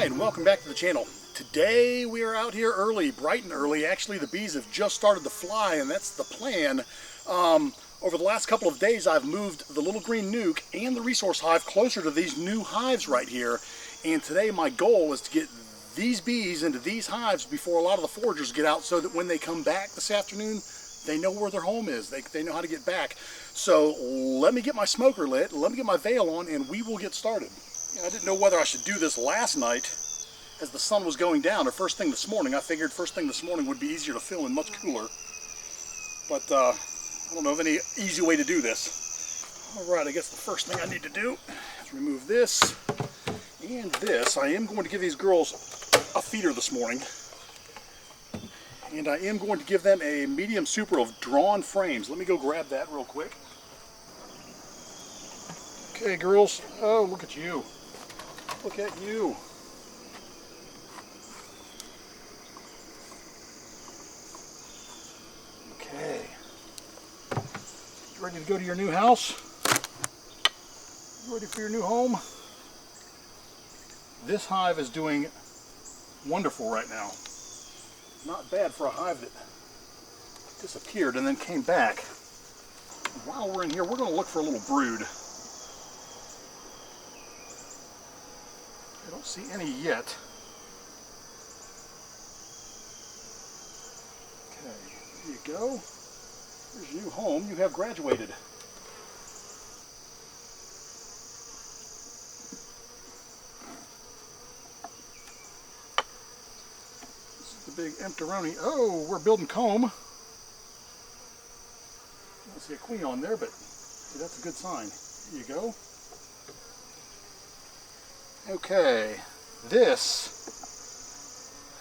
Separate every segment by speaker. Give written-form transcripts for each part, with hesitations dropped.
Speaker 1: Alright, and welcome back to the channel. Today we are out here early, bright and early. Actually, the bees have just started to fly, and that's the plan. Over the last couple of days, I've moved the little green nuke and the resource hive closer to these new hives right here. And today my goal is to get these bees into these hives before a lot of the foragers get out, so that when they come back this afternoon, they know where their home is. They know how to get back. So let me get my smoker lit, let me get my veil on, and we will get started. I didn't know whether I should do this last night as the sun was going down or first thing this morning. I figured first thing this morning would be easier to film and much cooler. But I don't know of any easy way to do this. Alright, I guess the first thing I need to do is remove this and this. I am going to give these girls a feeder this morning. And I am going to give them a medium super of drawn frames. Let me go grab that real quick. Okay, girls. Oh, look at you. Look at you. Okay. You ready to go to your new house? You ready for your new home? This hive is doing wonderful right now. Not bad for a hive that disappeared and then came back. While we're in here, we're going to look for a little brood. I don't see any yet. Okay, there you go. Here's your new home. You have graduated. This is the big emptoroni. Oh, we're building comb. I don't see a queen on there, but that's a good sign. There you go. Okay,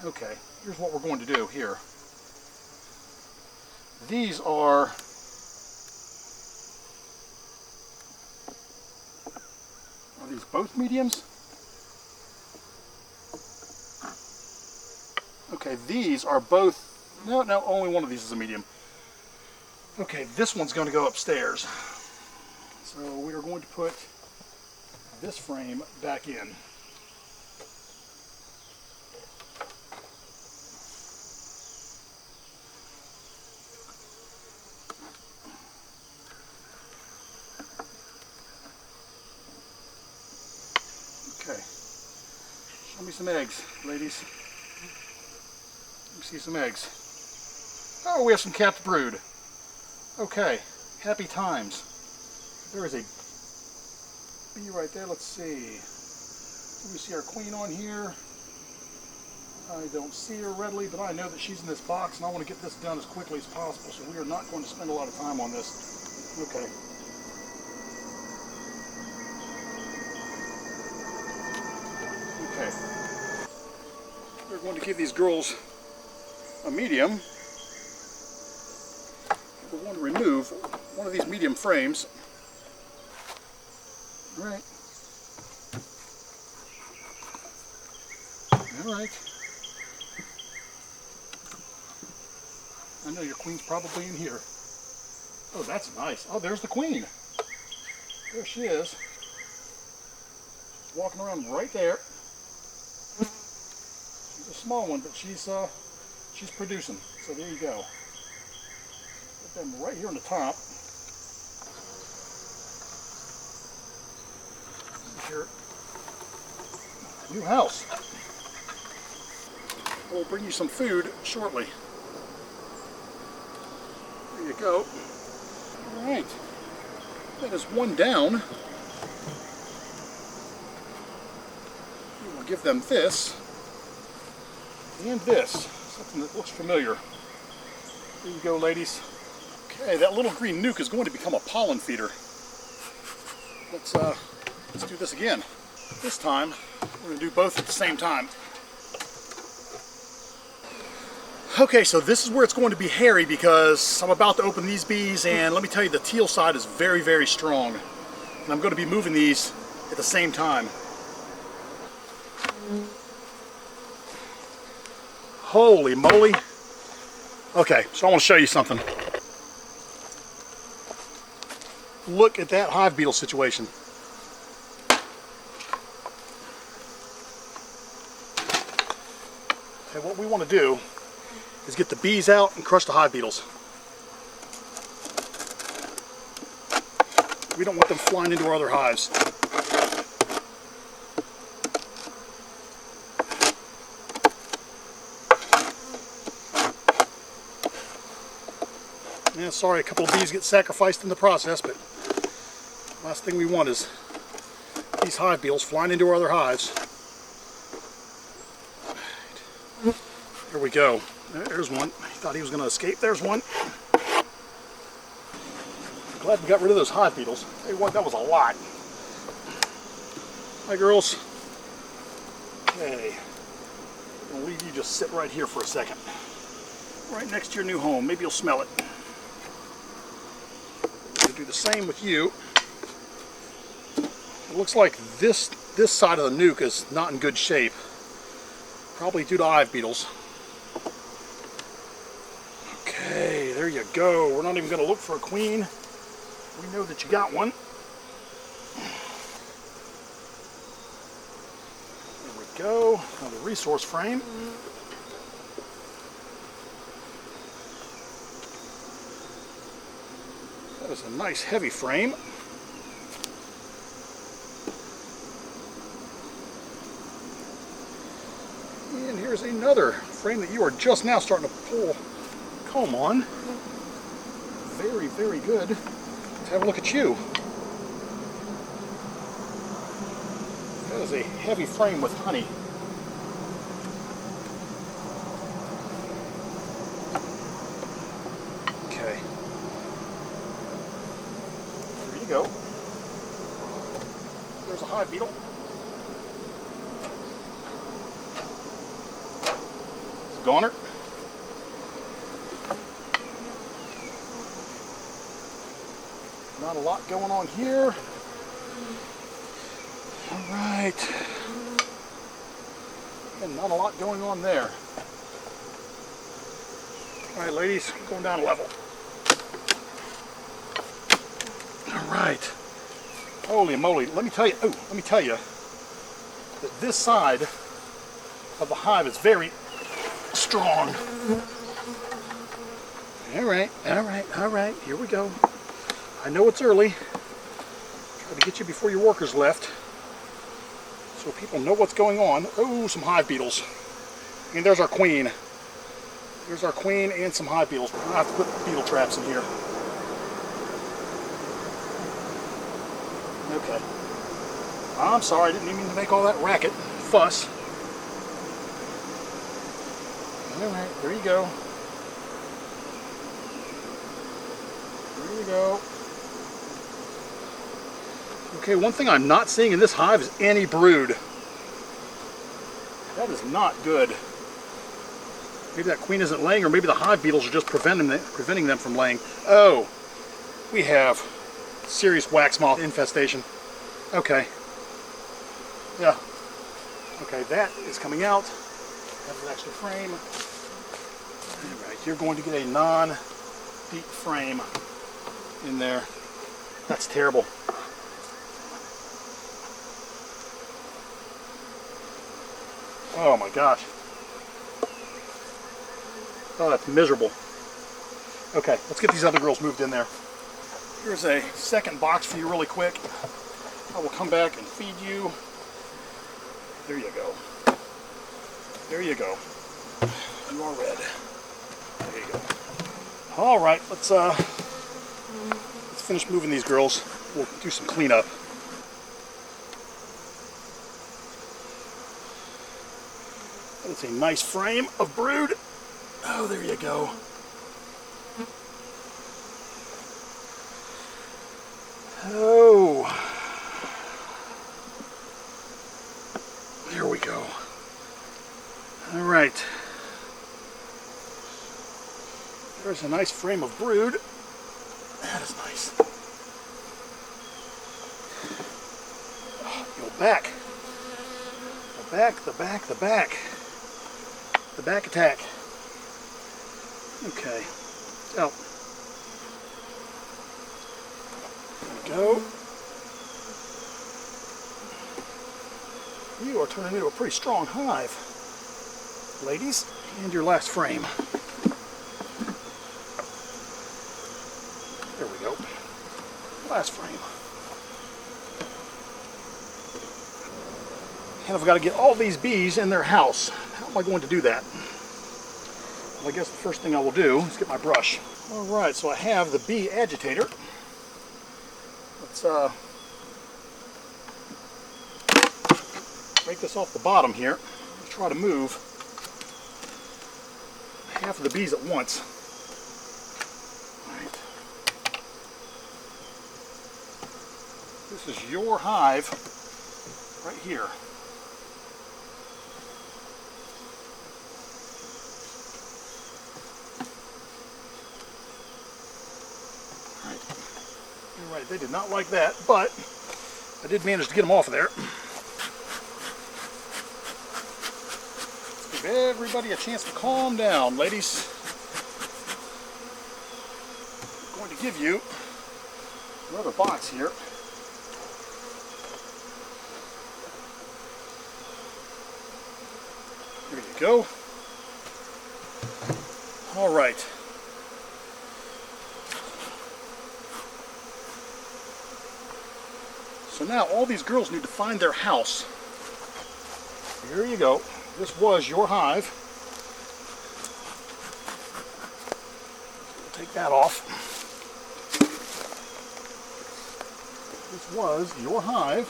Speaker 1: okay, here's what we're going to do here. These are these both mediums? Okay, these are both, no, only one of these is a medium. Okay, this one's going to go upstairs. So we are going to put this frame back in. Okay. Show me some eggs, ladies. Let me see some eggs. Oh, we have some capped brood. Okay, happy times. There is a bee right there. Let's see. Do we see our queen on here? I don't see her readily, but I know that she's in this box, and I want to get this done as quickly as possible, so we are not going to spend a lot of time on this. Okay. Okay. We're going to give these girls a medium. We're going to remove one of these medium frames. Alright. Alright. I know your queen's probably in here. Oh, that's nice. Oh, there's the queen. There she is. She's walking around right there. She's a small one, but she's producing. So there you go. Put them right here on the top. Your new house. We'll bring you some food shortly. There you go. All right. That is one down. We will give them this and this. Something that looks familiar. There you go, ladies. Okay, that little green nuke is going to become a pollen feeder. Let's do this again. This time, we're going to do both at the same time. Okay, so this is where it's going to be hairy because I'm about to open these bees, and let me tell you, the teal side is very, very strong. And I'm going to be moving these at the same time. Holy moly. Okay, so I want to show you something. Look at that hive beetle situation. Okay, what we want to do is get the bees out and crush the hive beetles. We don't want them flying into our other hives. Yeah, sorry, a couple of bees get sacrificed in the process, but last thing we want is these hive beetles flying into our other hives. Right. There we go. There's one. I thought he was going to escape. There's one. Glad we got rid of those hive beetles. Hey, what? That was a lot. Hi, girls. Okay. I'm going to leave you just sit right here for a second. Right next to your new home. Maybe you'll smell it. Do the same with you. It looks like this side of the nuke is not in good shape. Probably due to hive beetles. Okay, there you go. We're not even going to look for a queen. We know that you got one. There we go. Another resource frame. That is a nice heavy frame. And here's another frame that you are just now starting to pull comb on. Very, very good. Let's have a look at you. That is a heavy frame with honey. Okay. There you go. There's a hive beetle. It's a goner. Not a lot going on here. All right. And not a lot going on there. All right, ladies, going down a level. All right. Holy moly! Let me tell you that this side of the hive is very strong. All right. Here we go. I know it's early. Try to get you before your workers left, so people know what's going on. Oh, some hive beetles. And there's our queen. There's our queen and some hive beetles. We're gonna have to put beetle traps in here. Okay. I'm sorry, I didn't even mean to make all that racket, fuss. All right, there you go. There you go. Okay, one thing I'm not seeing in this hive is any brood. That is not good. Maybe that queen isn't laying, or maybe the hive beetles are just preventing them from laying. Oh, we have serious wax moth infestation. Okay. Yeah. Okay, that is coming out. That's an extra frame. All right, you're going to get a non-deep frame in there. That's terrible. Oh my gosh. Oh, that's miserable. Okay, let's get these other girls moved in there. Here's a second box for you really quick. I will come back and feed you. There you go. There you go. You are red. There you go. All right, let's finish moving these girls. We'll do some cleanup. That's a nice frame of brood. Oh, there you go. Oh. There we go. All right. There's a nice frame of brood. That is nice. Oh, go back. The back, the back, the back. The back attack. Okay. So. There we go. You are turning into a pretty strong hive. ladies, and your last frame. There we go. Last frame. And I've got to get all these bees in their house. How am I going to do that? Well, I guess the first thing I will do is get my brush. Alright, so I have the bee agitator. Let's break this off the bottom here. Let's try to move half of the bees at once. Alright. This is your hive right here. Right, they did not like that, but I did manage to get them off of there. Let's give everybody a chance to calm down, ladies. I'm going to give you another box here. There you go. All right. So now all these girls need to find their house. Here you go. This was your hive. We'll take that off. This was your hive.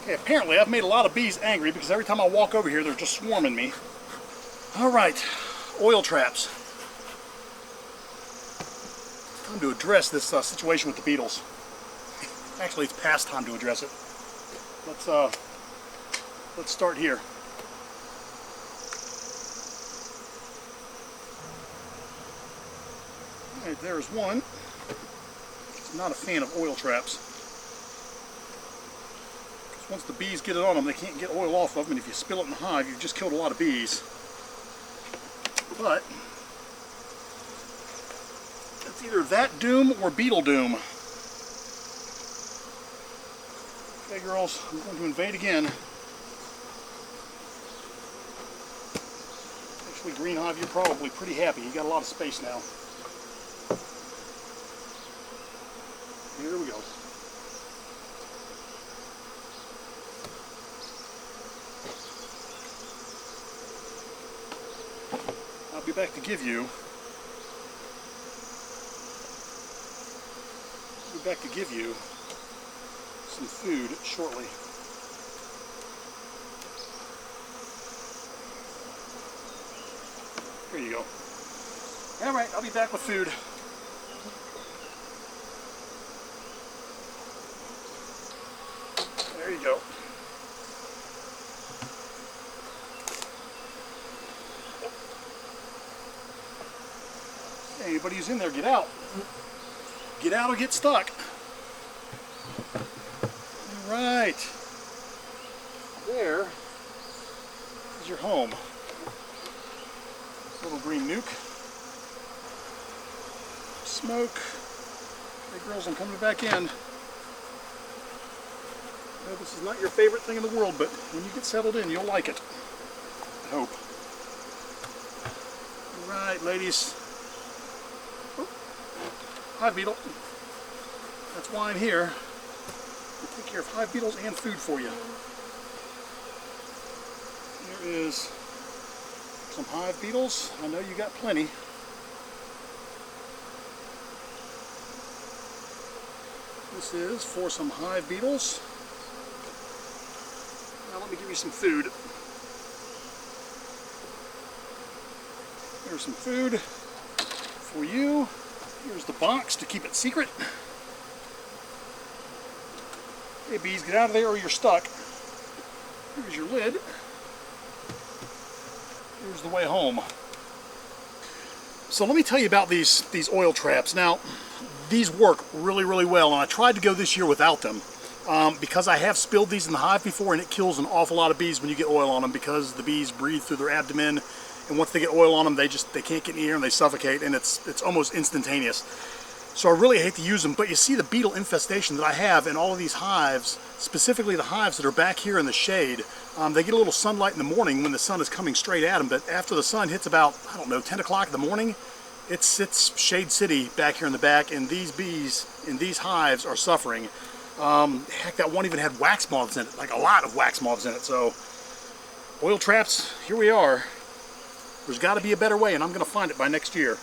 Speaker 1: Okay, apparently I've made a lot of bees angry because every time I walk over here they're just swarming me. All right, oil traps. Time to address this situation with the beetles. Actually, it's past time to address it. Let's start here. All right, there's one. I'm not a fan of oil traps. Because once the bees get it on them, they can't get oil off of them, and if you spill it in the hive, you've just killed a lot of bees. But it's either that doom or beetle doom. Okay, girls, I'm going to invade again. Actually, green hive, you're probably pretty happy. You got a lot of space now. Here we go. I'll be back to give you. Some food shortly. Here you go. All right, I'll be back with food. There you go. Hey, anybody who's in there, get out. Get out or get stuck. All right. There is your home. Little green nuke. Smoke. Hey girls, I'm coming back in. I know this is not your favorite thing in the world, but when you get settled in, you'll like it. I hope. All right, ladies. Oh. Hive beetle. That's why I'm here. To take care of hive beetles and food for you. There is some hive beetles. I know you got plenty. This is for some hive beetles. Now let me give you some food. There's some food for you. Here's the box to keep it secret. Hey bees, get out of there or you're stuck. Here's your lid. Here's the way home. So let me tell you about these oil traps. Now, these work really, really well, and I tried to go this year without them because I have spilled these in the hive before, and it kills an awful lot of bees when you get oil on them because the bees breathe through their abdomen, and once they get oil on them, they can't get in the air and they suffocate, and it's almost instantaneous. So I really hate to use them, but you see the beetle infestation that I have in all of these hives, specifically the hives that are back here in the shade. They get a little sunlight in the morning when the sun is coming straight at them, but after the sun hits about, I don't know, 10 o'clock in the morning, it's shade city back here in the back, and these bees in these hives are suffering. Heck, that one even had wax moths in it, like a lot of wax moths in it. So oil traps, here we are. There's got to be a better way, and I'm going to find it by next year.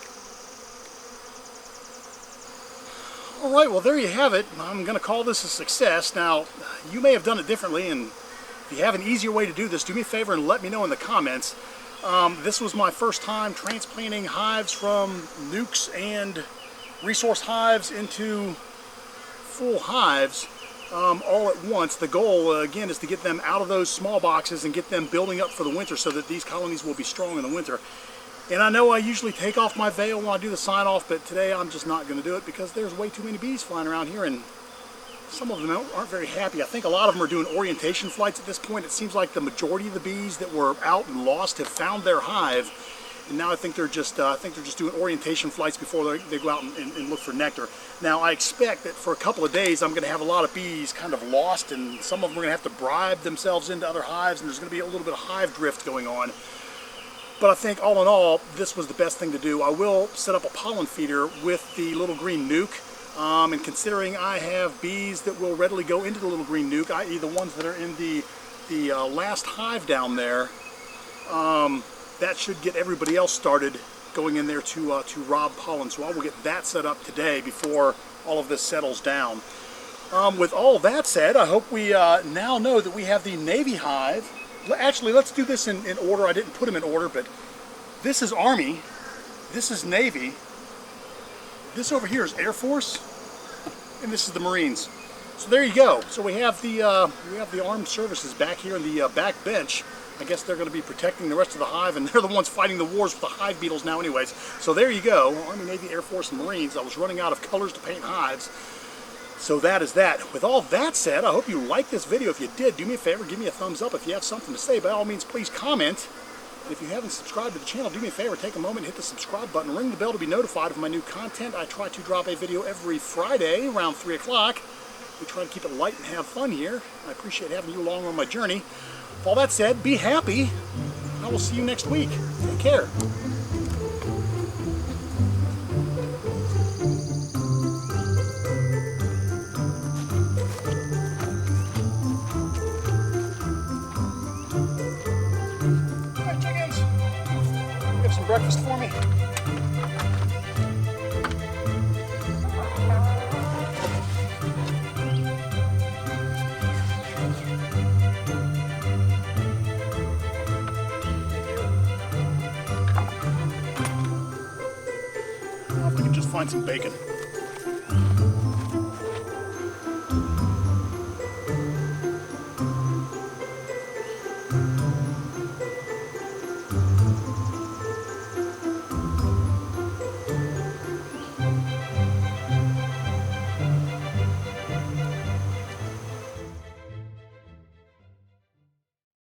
Speaker 1: All right, well, there you have it. I'm going to call this a success. Now, you may have done it differently, and if you have an easier way to do this, do me a favor and let me know in the comments. This was my first time transplanting hives from nukes and resource hives into full hives all at once. The goal, again, is to get them out of those small boxes and get them building up for the winter so that these colonies will be strong in the winter. And I know I usually take off my veil when I do the sign-off, but today I'm just not going to do it because there's way too many bees flying around here, and some of them aren't very happy. I think a lot of them are doing orientation flights at this point. It seems like the majority of the bees that were out and lost have found their hive, and now I think they're just doing orientation flights before they go out and look for nectar. Now I expect that for a couple of days I'm going to have a lot of bees kind of lost, and some of them are going to have to bribe themselves into other hives, and there's going to be a little bit of hive drift going on. But I think all in all, this was the best thing to do. I will set up a pollen feeder with the little green nuke. And considering I have bees that will readily go into the little green nuke, i.e. the ones that are in the last hive down there, that should get everybody else started going in there to rob pollen. So I will get that set up today before all of this settles down. With all that said, I hope we now know that we have the Navy hive. Actually, let's do this in order. I didn't put them in order, but this is Army, this is Navy, this over here is Air Force, and this is the Marines. So there you go. So we have the armed services back here in the back bench. I guess they're going to be protecting the rest of the hive, and they're the ones fighting the wars with the hive beetles now anyways. So there you go, Army, Navy, Air Force, and Marines. I was running out of colors to paint hives. So that is that. With all that said, I hope you liked this video. If you did, do me a favor, give me a thumbs up. If you have something to say, by all means, please comment. And if you haven't subscribed to the channel, do me a favor, take a moment, hit the subscribe button, ring the bell to be notified of my new content. I try to drop a video every Friday around 3 o'clock. We try to keep it light and have fun here. I appreciate having you along on my journey. With all that said, be happy. I will see you next week. Take care. Some breakfast for me. I can just find some bacon.